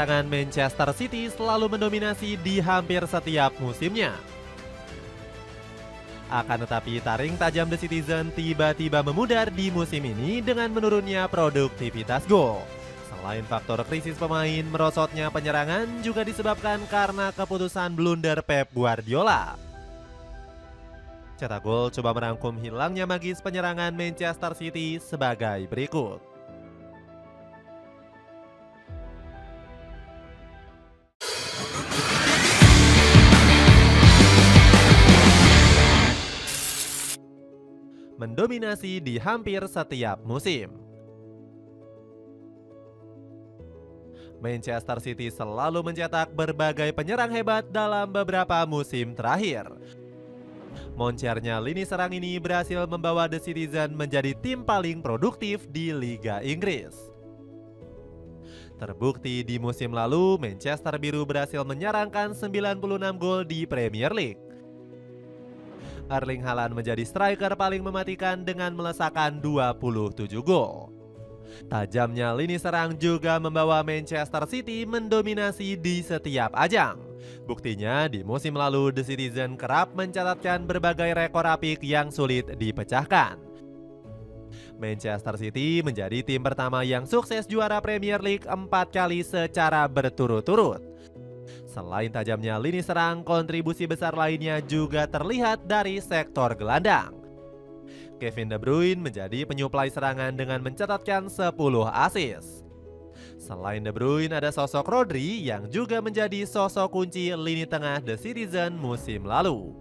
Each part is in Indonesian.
penyerangan Manchester City selalu mendominasi di hampir setiap musimnya. Akan tetapi taring tajam The Citizen tiba-tiba memudar di musim ini dengan menurunnya produktivitas gol. Selain faktor krisis pemain, merosotnya penyerangan juga disebabkan karena keputusan blunder Pep Guardiola. Cetak Gol coba merangkum hilangnya magis penyerangan Manchester City sebagai berikut. Mendominasi di hampir setiap musim. Manchester City selalu mencetak berbagai penyerang hebat dalam beberapa musim terakhir. Moncernya lini serang ini berhasil membawa The Citizen menjadi tim paling produktif di Liga Inggris. Terbukti di musim lalu, Manchester Biru berhasil menyarangkan 96 gol di Premier League. Erling Haaland menjadi striker paling mematikan dengan melesakkan 27 gol. Tajamnya lini serang juga membawa Manchester City mendominasi di setiap ajang. Buktinya di musim lalu The Citizen kerap mencatatkan berbagai rekor apik yang sulit dipecahkan. Manchester City menjadi tim pertama yang sukses juara Premier League 4 kali secara berturut-turut. Selain tajamnya lini serang, kontribusi besar lainnya juga terlihat dari sektor gelandang. Kevin De Bruyne menjadi penyuplai serangan dengan mencatatkan 10 assist. Selain De Bruyne, ada sosok Rodri yang juga menjadi sosok kunci lini tengah The Citizen musim lalu.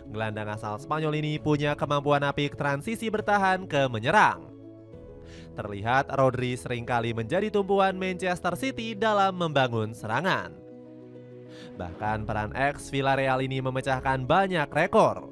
Gelandang asal Spanyol ini punya kemampuan apik transisi bertahan ke menyerang. Terlihat Rodri seringkali menjadi tumpuan Manchester City dalam membangun serangan. Bahkan peran ex Villarreal ini memecahkan banyak rekor.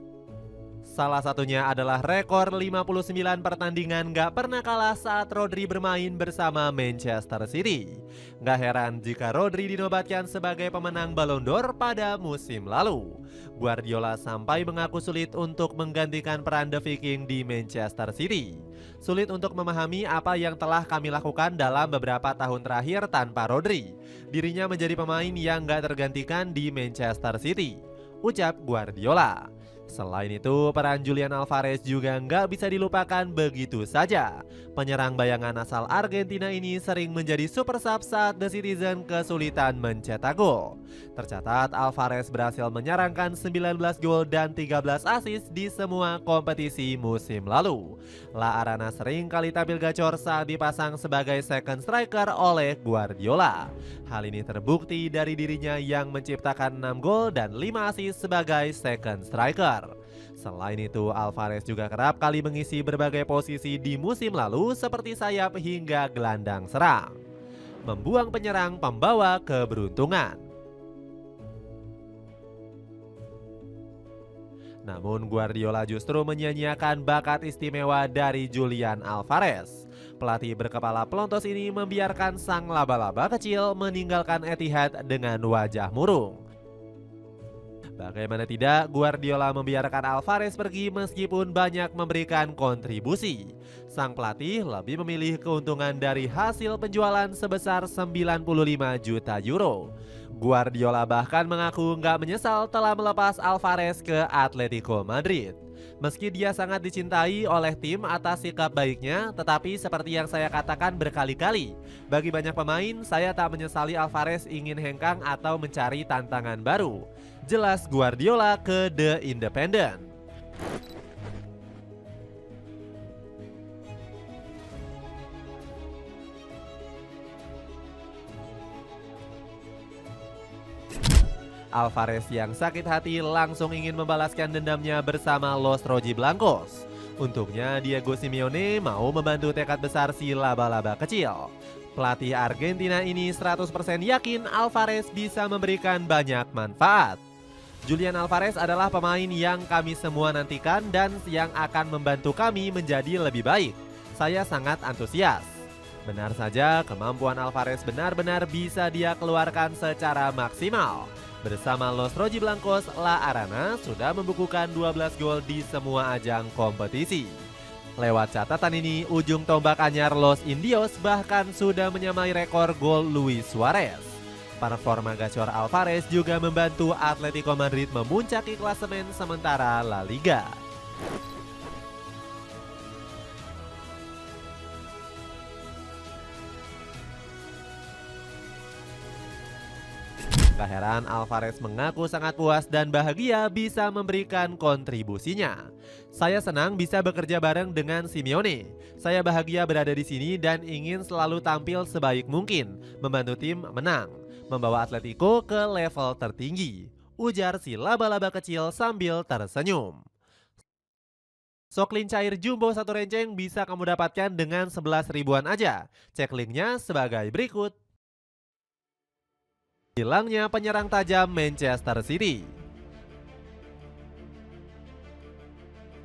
Salah satunya adalah rekor 59 pertandingan gak pernah kalah saat Rodri bermain bersama Manchester City. Gak heran jika Rodri dinobatkan sebagai pemenang Ballon d'Or pada musim lalu. Guardiola sampai mengaku sulit untuk menggantikan peran The Viking di Manchester City. Sulit untuk memahami apa yang telah kami lakukan dalam beberapa tahun terakhir tanpa Rodri. Dirinya menjadi pemain yang gak tergantikan di Manchester City, ucap Guardiola. Selain itu, peran Julian Alvarez juga nggak bisa dilupakan begitu saja. Penyerang bayangan asal Argentina ini sering menjadi super sub saat The Citizen kesulitan mencetak gol. Tercatat Alvarez berhasil menyarangkan 19 gol dan 13 assist di semua kompetisi musim lalu. La Arana sering kali tampil gacor saat dipasang sebagai second striker oleh Guardiola. Hal ini terbukti dari dirinya yang menciptakan 6 gol dan 5 assist sebagai second striker. Selain itu, Alvarez juga kerap kali mengisi berbagai posisi di musim lalu seperti sayap hingga gelandang serang, membuang penyerang pembawa keberuntungan. Namun Guardiola justru menyia-nyiakan bakat istimewa dari Julian Alvarez. Pelatih berkepala pelontos ini membiarkan sang laba-laba kecil meninggalkan Etihad dengan wajah murung. Bagaimana tidak, Guardiola membiarkan Alvarez pergi meskipun banyak memberikan kontribusi. Sang pelatih lebih memilih keuntungan dari hasil penjualan sebesar 95 juta euro. Guardiola bahkan mengaku nggak menyesal telah melepas Alvarez ke Atletico Madrid. Meski dia sangat dicintai oleh tim atas sikap baiknya, tetapi seperti yang saya katakan berkali-kali, bagi banyak pemain, saya tak menyesali Alvarez ingin hengkang atau mencari tantangan baru. Jelas Guardiola ke The Independent. Alvarez yang sakit hati langsung ingin membalaskan dendamnya bersama Los Rojiblancos. Untungnya Diego Simeone mau membantu tekad besar si laba-laba kecil. Pelatih Argentina ini 100% yakin Alvarez bisa memberikan banyak manfaat. Julian Alvarez adalah pemain yang kami semua nantikan dan yang akan membantu kami menjadi lebih baik. Saya sangat antusias. Benar saja, kemampuan Alvarez benar-benar bisa dia keluarkan secara maksimal. Bersama Los Rojiblancos, La Arana sudah membukukan 12 gol di semua ajang kompetisi. Lewat catatan ini, ujung tombak anyar Los Indios bahkan sudah menyamai rekor gol Luis Suarez. Performa gacor Alvarez juga membantu Atletico Madrid memuncaki klasemen sementara La Liga. Tak heran Alvarez mengaku sangat puas dan bahagia bisa memberikan kontribusinya. Saya senang bisa bekerja bareng dengan Simeone. Saya bahagia berada di sini dan ingin selalu tampil sebaik mungkin, membantu tim menang, membawa Atletico ke level tertinggi, ujar si laba-laba kecil sambil tersenyum. Soklin cair jumbo satu renceng bisa kamu dapatkan dengan 11 ribuan aja. Cek linknya sebagai berikut. Hilangnya penyerang tajam Manchester City.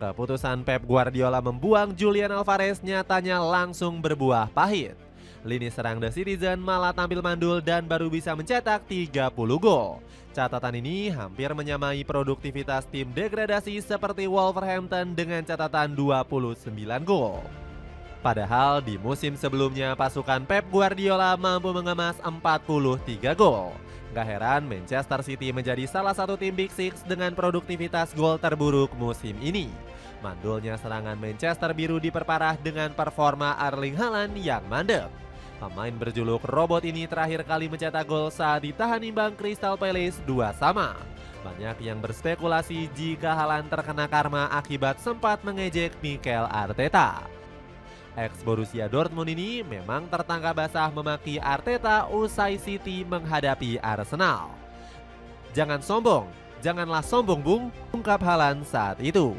Keputusan Pep Guardiola membuang Julian Alvarez nyatanya langsung berbuah pahit. Lini serang The Citizen malah tampil mandul dan baru bisa mencetak 30 gol. Catatan ini hampir menyamai produktivitas tim degradasi seperti Wolverhampton dengan catatan 29 gol. Padahal di musim sebelumnya pasukan Pep Guardiola mampu mengemas 43 gol. Gak heran Manchester City menjadi salah satu tim Big Six dengan produktivitas gol terburuk musim ini. Mandulnya serangan Manchester Biru diperparah dengan performa Erling Haaland yang mandek. Pemain berjuluk robot ini terakhir kali mencetak gol saat ditahan imbang Crystal Palace 2-2. Banyak yang berspekulasi jika Haaland terkena karma akibat sempat mengejek Mikel Arteta. Ex Borussia Dortmund ini memang tertangkap basah memaki Arteta usai City menghadapi Arsenal. Jangan sombong, janganlah sombong bung, ungkap Haaland saat itu.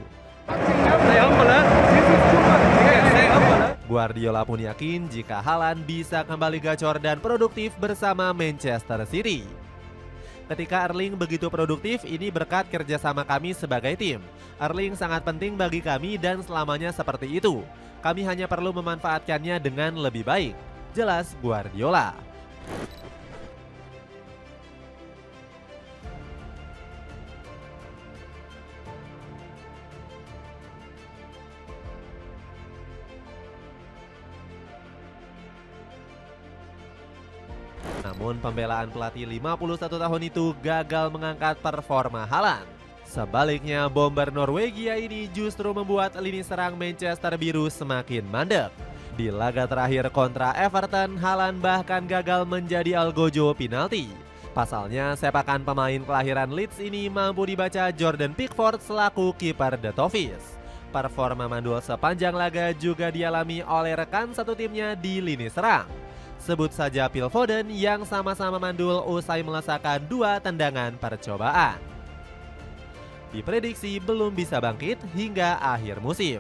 Guardiola pun yakin jika Haaland bisa kembali gacor dan produktif bersama Manchester City. Ketika Erling begitu produktif, ini berkat kerjasama kami sebagai tim. Erling sangat penting bagi kami dan selamanya seperti itu. Kami hanya perlu memanfaatkannya dengan lebih baik, jelas Guardiola. Namun pembelaan pelatih 51 tahun itu gagal mengangkat performa Haaland. Sebaliknya, bomber Norwegia ini justru membuat lini serang Manchester Biru semakin mandek. Di laga terakhir kontra Everton, Haaland bahkan gagal menjadi algojo penalti. Pasalnya, sepakan pemain kelahiran Leeds ini mampu dibaca Jordan Pickford selaku kiper The Toffees. Performa mandul sepanjang laga juga dialami oleh rekan satu timnya di lini serang. Sebut saja Phil Foden yang sama-sama mandul usai melesakan 2 tendangan percobaan. Diprediksi belum bisa bangkit hingga akhir musim.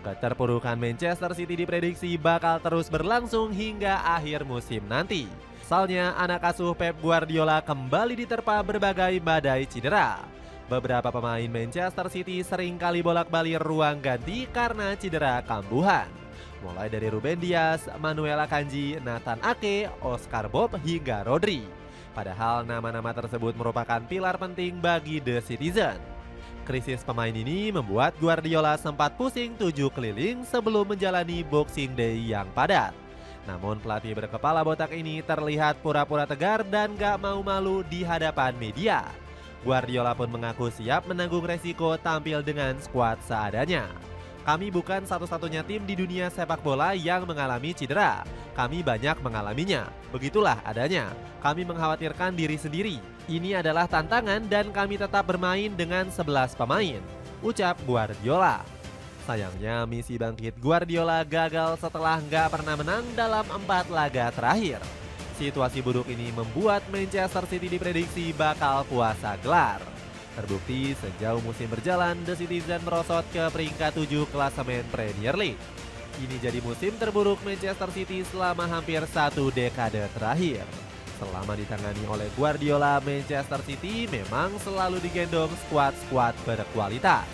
Keterpurukan Manchester City diprediksi bakal terus berlangsung hingga akhir musim nanti. Pasalnya anak asuh Pep Guardiola kembali diterpa berbagai badai cedera. Beberapa pemain Manchester City seringkali bolak-balik ruang ganti karena cedera kambuhan. Mulai dari Ruben Dias, Manuel Akanji, Nathan Ake, Oscar Bob hingga Rodri. Padahal nama-nama tersebut merupakan pilar penting bagi The Citizen. Krisis pemain ini membuat Guardiola sempat pusing 7 keliling sebelum menjalani Boxing Day yang padat. Namun pelatih berkepala botak ini terlihat pura-pura tegar dan gak mau malu di hadapan media. Guardiola pun mengaku siap menanggung resiko tampil dengan skuad seadanya. Kami bukan satu-satunya tim di dunia sepak bola yang mengalami cedera. Kami banyak mengalaminya. Begitulah adanya. Kami mengkhawatirkan diri sendiri. Ini adalah tantangan dan kami tetap bermain dengan 11 pemain, ucap Guardiola. Sayangnya misi bangkit Guardiola gagal setelah nggak pernah menang dalam 4 laga terakhir. Situasi buruk ini membuat Manchester City diprediksi bakal puasa gelar. Terbukti sejauh musim berjalan, The Citizen merosot ke peringkat 7 klasemen Premier League. Ini jadi musim terburuk Manchester City selama hampir 1 dekade terakhir. Selama ditangani oleh Guardiola, Manchester City memang selalu digendong skuad-skuad berkualitas.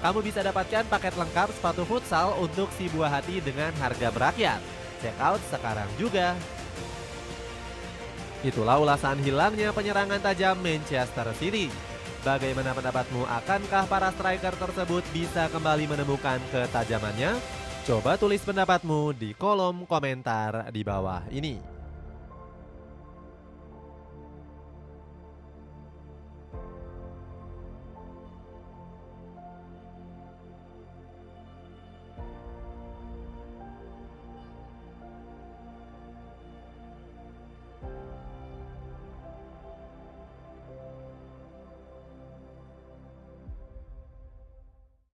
Kamu bisa dapatkan paket lengkap sepatu futsal untuk si buah hati dengan harga merakyat. Check out sekarang juga. Itulah ulasan hilangnya penyerangan tajam Manchester City. Bagaimana pendapatmu? Akankah para striker tersebut bisa kembali menemukan ketajamannya? Coba tulis pendapatmu di kolom komentar di bawah ini.